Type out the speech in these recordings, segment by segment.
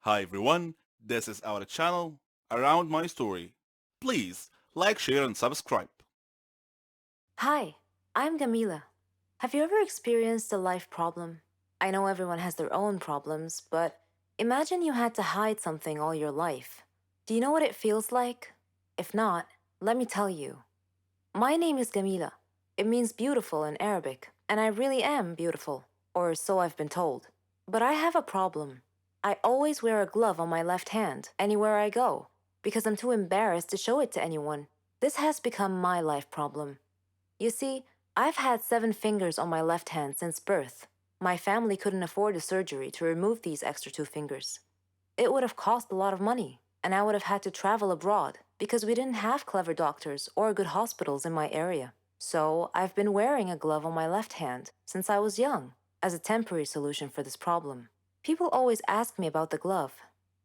Hi everyone, this is our channel, Around My Story. Please like, share and subscribe. Hi, I'm Camila. Have you ever experienced a life problem? I know everyone has their own problems, but imagine you had to hide something all your life. Do you know what it feels like? If not, let me tell you. My name is Camila. It means beautiful in Arabic, and I really am beautiful, or so I've been told. But I have a problem. I always wear a glove on my left hand anywhere I go because I'm too embarrassed to show it to anyone. This has become my life problem. You see, I've had 7 fingers on my left hand since birth. My family couldn't afford a surgery to remove these extra 2 fingers. It would have cost a lot of money, and I would have had to travel abroad because we didn't have clever doctors or good hospitals in my area. So I've been wearing a glove on my left hand since I was young as a temporary solution for this problem. People always ask me about the glove,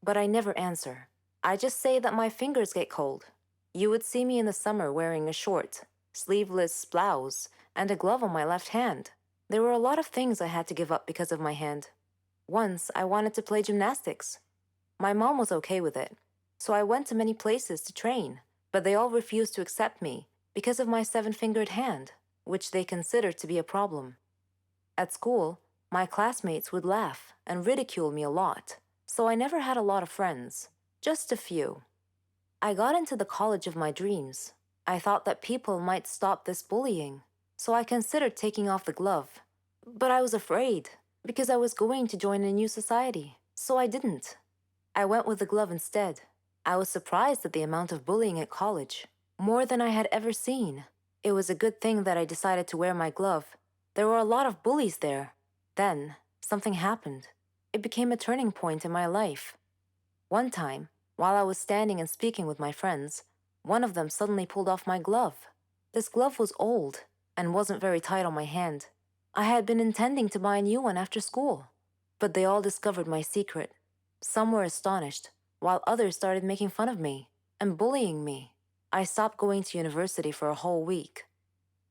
but I never answer. I just say that my fingers get cold. You would see me in the summer wearing a short, sleeveless blouse and a glove on my left hand. There were a lot of things I had to give up because of my hand. Once, I wanted to play gymnastics. My mom was okay with it, so I went to many places to train, but they all refused to accept me because of my 7 fingered hand, which they considered to be a problem. At school, my classmates would laugh and ridicule me a lot, so I never had a lot of friends, just a few. I got into the college of my dreams. I thought that people might stop this bullying, so I considered taking off the glove. But I was afraid, because I was going to join a new society, so I didn't. I went with the glove instead. I was surprised at the amount of bullying at college, more than I had ever seen. It was a good thing that I decided to wear my glove. There were a lot of bullies there. Then, something happened. It became a turning point in my life. One time, while I was standing and speaking with my friends, one of them suddenly pulled off my glove. This glove was old and wasn't very tight on my hand. I had been intending to buy a new one after school, but they all discovered my secret. Some were astonished, while others started making fun of me and bullying me. I stopped going to university for a whole week.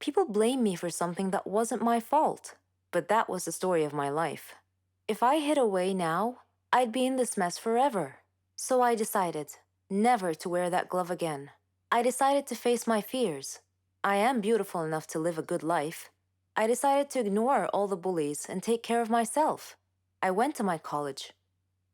People blamed me for something that wasn't my fault, but that was the story of my life. If I hid away now, I'd be in this mess forever. So I decided never to wear that glove again. I decided to face my fears. I am beautiful enough to live a good life. I decided to ignore all the bullies and take care of myself. I went to my college.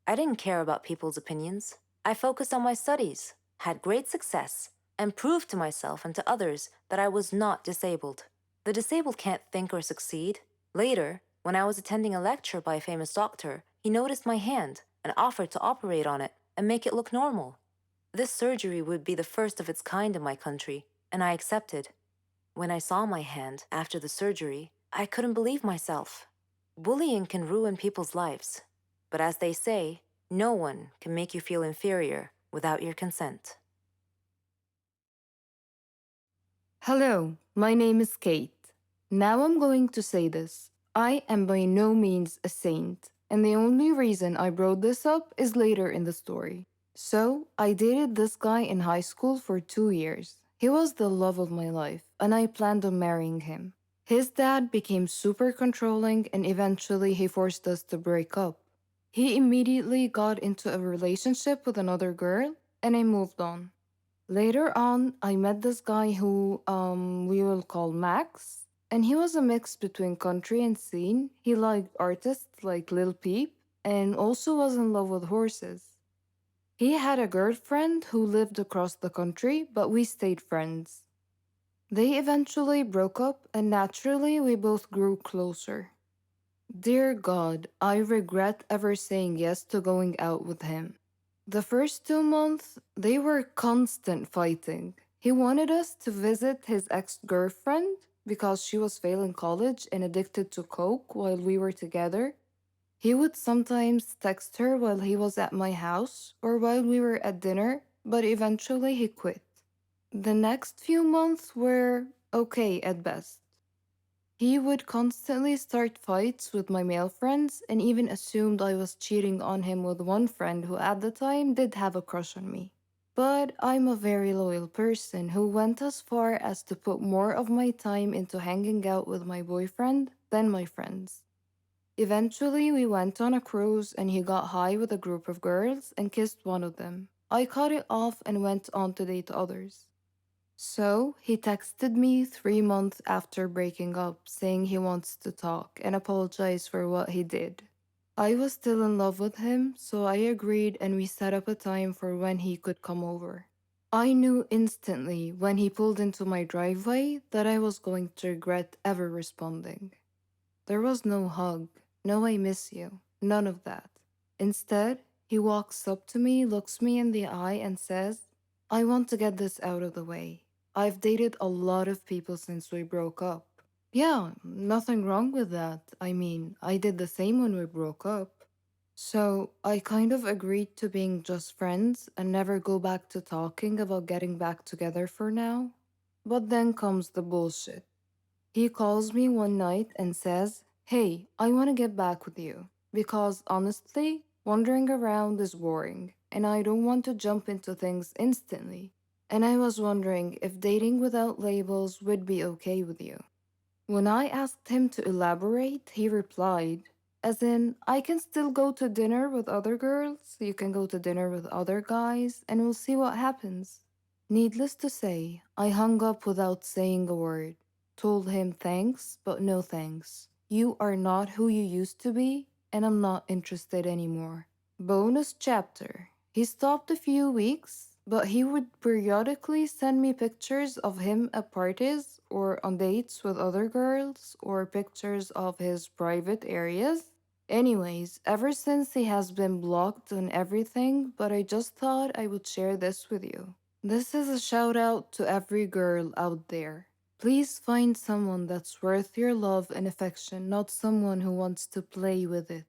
I didn't care about people's opinions. I focused on my studies, had great success, and proved to myself and to others that I was not disabled. The disabled can't think or succeed. Later, when I was attending a lecture by a famous doctor, he noticed my hand and offered to operate on it and make it look normal. This surgery would be the first of its kind in my country, and I accepted. When I saw my hand after the surgery, I couldn't believe myself. Bullying can ruin people's lives, but as they say, no one can make you feel inferior without your consent. Hello, my name is Kate. Now I'm going to say this. I am by no means a saint, and the only reason I brought this up is later in the story. So, I dated this guy in high school for 2 years. He was the love of my life, and I planned on marrying him. His dad became super controlling, and eventually he forced us to break up. He immediately got into a relationship with another girl, and I moved on. Later on, I met this guy who we will call Max, and he was a mix between country and scene. He liked artists like Lil Peep and also was in love with horses. He had a girlfriend who lived across the country, but we stayed friends. They eventually broke up, and naturally, we both grew closer. Dear God, I regret ever saying yes to going out with him. The first 2 months, they were constant fighting. He wanted us to visit his ex girlfriend because she was failing college and addicted to coke while we were together. He would sometimes text her while he was at my house or while we were at dinner, but eventually he quit. The next few months were okay at best. He would constantly start fights with my male friends and even assumed I was cheating on him with one friend who at the time did have a crush on me. But I'm a very loyal person who went as far as to put more of my time into hanging out with my boyfriend than my friends. Eventually, we went on a cruise and he got high with a group of girls and kissed one of them. I cut it off and went on to date others. So, he texted me 3 months after breaking up, saying he wants to talk and apologize for what he did. I was still in love with him, so I agreed and we set up a time for when he could come over. I knew instantly when he pulled into my driveway that I was going to regret ever responding. There was no hug, no I miss you, none of that. Instead, he walks up to me, looks me in the eye, and says, I want to get this out of the way. I've dated a lot of people since we broke up. Yeah, nothing wrong with that. I mean, I did the same when we broke up. So I kind of agreed to being just friends and never go back to talking about getting back together for now. But then comes the bullshit. He calls me one night and says, Hey, I want to get back with you. Because honestly, wandering around is boring, and I don't want to jump into things instantly. And I was wondering if dating without labels would be okay with you. When I asked him to elaborate, he replied, as in, I can still go to dinner with other girls, you can go to dinner with other guys, and we'll see what happens. Needless to say, I hung up without saying a word. Told him thanks, but no thanks. You are not who you used to be, and I'm not interested anymore. Bonus chapter. He stopped a few weeks, but he would periodically send me pictures of him at parties or on dates with other girls or pictures of his private areas. Anyways, ever since he has been blocked on everything, but I just thought I would share this with you. This is a shout out to every girl out there. Please find someone that's worth your love and affection, not someone who wants to play with it.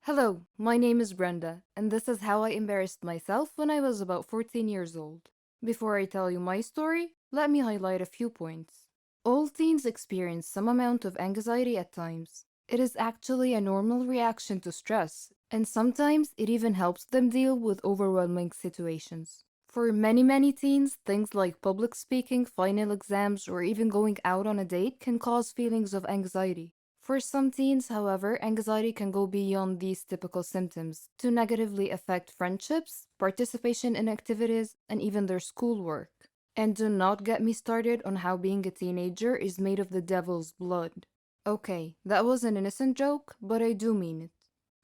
Hello, my name is Brenda, and this is how I embarrassed myself when I was about 14 years old. Before I tell you my story, let me highlight a few points. All teens experience some amount of anxiety at times. It is actually a normal reaction to stress, and sometimes it even helps them deal with overwhelming situations. For many teens, things like public speaking, final exams, or even going out on a date can cause feelings of anxiety. For some teens, however, anxiety can go beyond these typical symptoms to negatively affect friendships, participation in activities, and even their schoolwork. And do not get me started on how being a teenager is made of the devil's blood. Okay, that was an innocent joke, but I do mean it.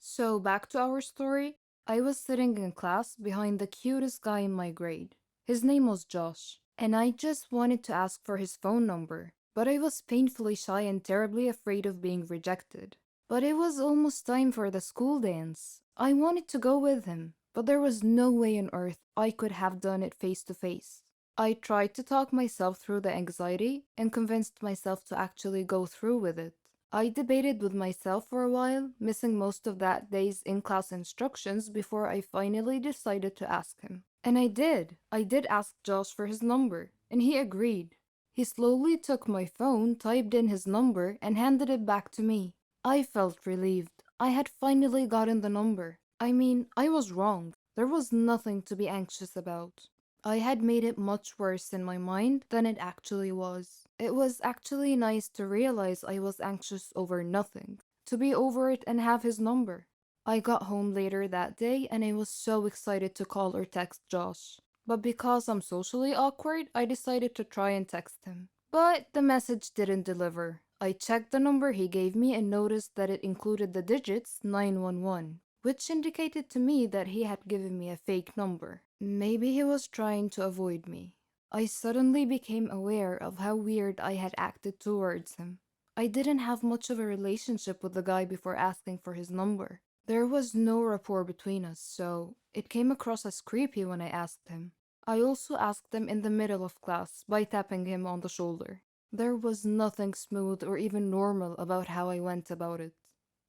So, back to our story. I was sitting in class behind the cutest guy in my grade. His name was Josh, and I just wanted to ask for his phone number, but I was painfully shy and terribly afraid of being rejected. But it was almost time for the school dance. I wanted to go with him, but there was no way on earth I could have done it face to face. I tried to talk myself through the anxiety and convinced myself to actually go through with it. I debated with myself for a while, missing most of that day's in class instructions before I finally decided to ask him. And I did. I did ask Josh for his number, and he agreed. He slowly took my phone, typed in his number, and handed it back to me. I felt relieved. I had finally gotten the number. I mean, I was wrong. There was nothing to be anxious about. I had made it much worse in my mind than it actually was. It was actually nice to realize I was anxious over nothing, to be over it and have his number. I got home later that day and I was so excited to call or text Josh. But because I'm socially awkward, I decided to try and text him. But the message didn't deliver. I checked the number he gave me and noticed that it included the digits 911, which indicated to me that he had given me a fake number. Maybe he was trying to avoid me. I suddenly became aware of how weird I had acted towards him. I didn't have much of a relationship with the guy before asking for his number. There was no rapport between us, so it came across as creepy when I asked him. I also asked him in the middle of class by tapping him on the shoulder. There was nothing smooth or even normal about how I went about it.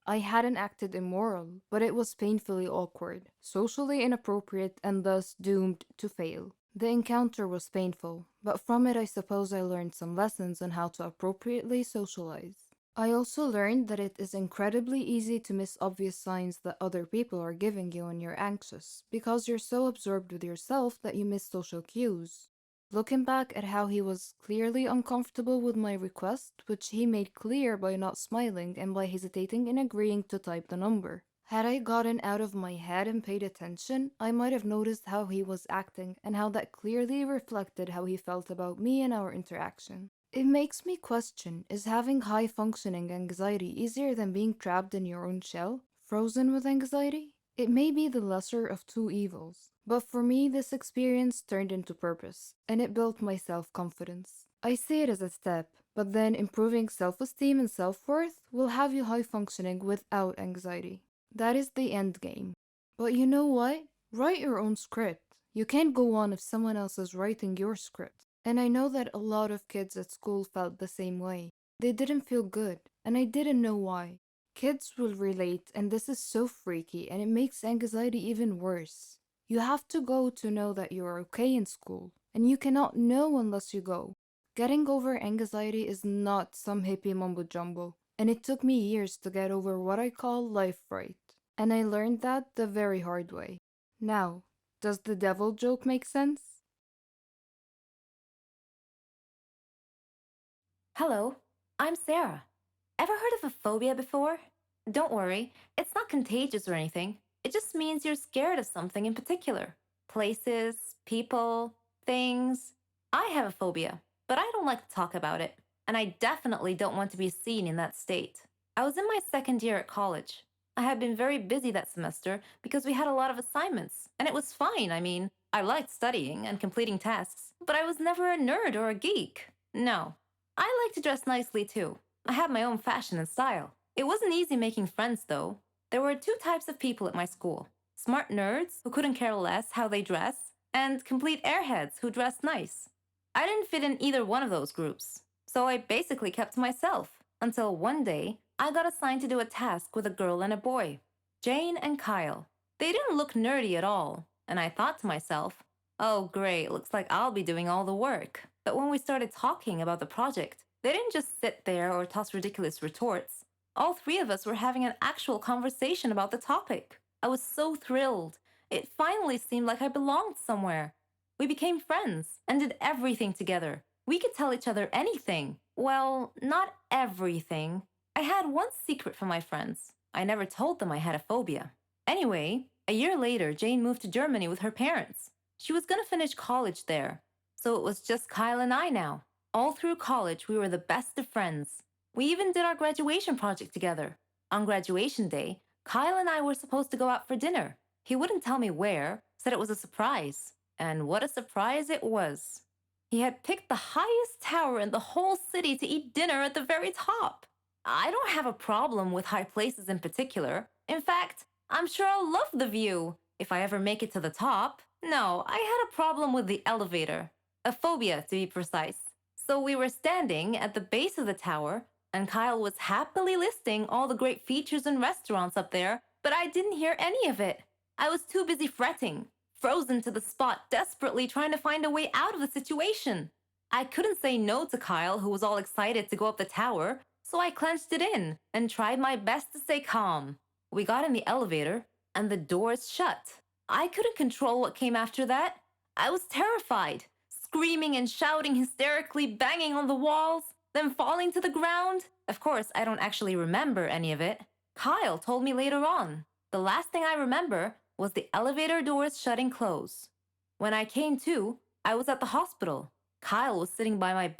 I hadn't acted immoral, but it was painfully awkward, socially inappropriate, and thus doomed to fail. The encounter was painful, but from it I suppose I learned some lessons on how to appropriately socialize. I also learned that it is incredibly easy to miss obvious signs that other people are giving you when you're anxious, because you're so absorbed with yourself that you miss social cues. Looking back at how he was clearly uncomfortable with my request, which he made clear by not smiling and by hesitating in agreeing to type the number. Had I gotten out of my head and paid attention, I might have noticed how he was acting and how that clearly reflected how he felt about me and our interaction. It makes me question, is having high functioning anxiety easier than being trapped in your own shell, frozen with anxiety? It may be the lesser of two evils, but for me, this experience turned into purpose, and it built my self confidence. I see it as a step, but then improving self esteem and self worth will have you high functioning without anxiety. That is the end game. But you know what? Write your own script. You can't go on if someone else is writing your script. And I know that a lot of kids at school felt the same way. They didn't feel good, and I didn't know why. Kids will relate, and this is so freaky, and it makes anxiety even worse. You have to go to know that you are okay in school, and you cannot know unless you go. Getting over anxiety is not some hippie mumbo jumbo, and it took me years to get over what I call life fright. And I learned that the very hard way. Now, does the devil joke make sense? Hello, I'm Sarah. Ever heard of a phobia before? Don't worry, it's not contagious or anything. It just means you're scared of something in particular. Places, people, things. I have a phobia, but I don't like to talk about it. And I definitely don't want to be seen in that state. I was in my second year at college. I had been very busy that semester because we had a lot of assignments, and it was fine. I mean, I liked studying and completing tasks, but I was never a nerd or a geek. No. I like to dress nicely too. I have my own fashion and style. It wasn't easy making friends, though. There were two types of people at my school: smart nerds who couldn't care less how they dress, and complete airheads who dressed nice. I didn't fit in either one of those groups, so I basically kept to myself until one day I got assigned to do a task with a girl and a boy, Jane and Kyle. They didn't look nerdy at all, and I thought to myself, oh, great, looks like I'll be doing all the work. But when we started talking about the project, they didn't just sit there or toss ridiculous retorts. All three of us were having an actual conversation about the topic. I was so thrilled. It finally seemed like I belonged somewhere. We became friends and did everything together. We could tell each other anything. Well, not everything. I had one secret from my friends. I never told them I had a phobia. Anyway, a year later, Jane moved to Germany with her parents. She was going to finish college there. So it was just Kyle and I now. All through college, we were the best of friends. We even did our graduation project together. On graduation day, Kyle and I were supposed to go out for dinner. He wouldn't tell me where, said it was a surprise. And what a surprise it was. He had picked the highest tower in the whole city to eat dinner at the very top. I don't have a problem with high places in particular. In fact, I'm sure I'll love the view if I ever make it to the top. No, I had a problem with the elevator. A phobia, to be precise. So we were standing at the base of the tower, and Kyle was happily listing all the great features and restaurants up there, but I didn't hear any of it. I was too busy fretting, frozen to the spot, desperately trying to find a way out of the situation. I couldn't say no to Kyle, who was all excited to go up the tower, so I clenched it in and tried my best to stay calm. We got in the elevator, and the doors shut. I couldn't control what came after that. I was terrified, screaming and shouting hysterically, banging on the walls, then falling to the ground. Of course, I don't actually remember any of it. Kyle told me later on. The last thing I remember was the elevator doors shutting close. When I came to, I was at the hospital. Kyle was sitting by my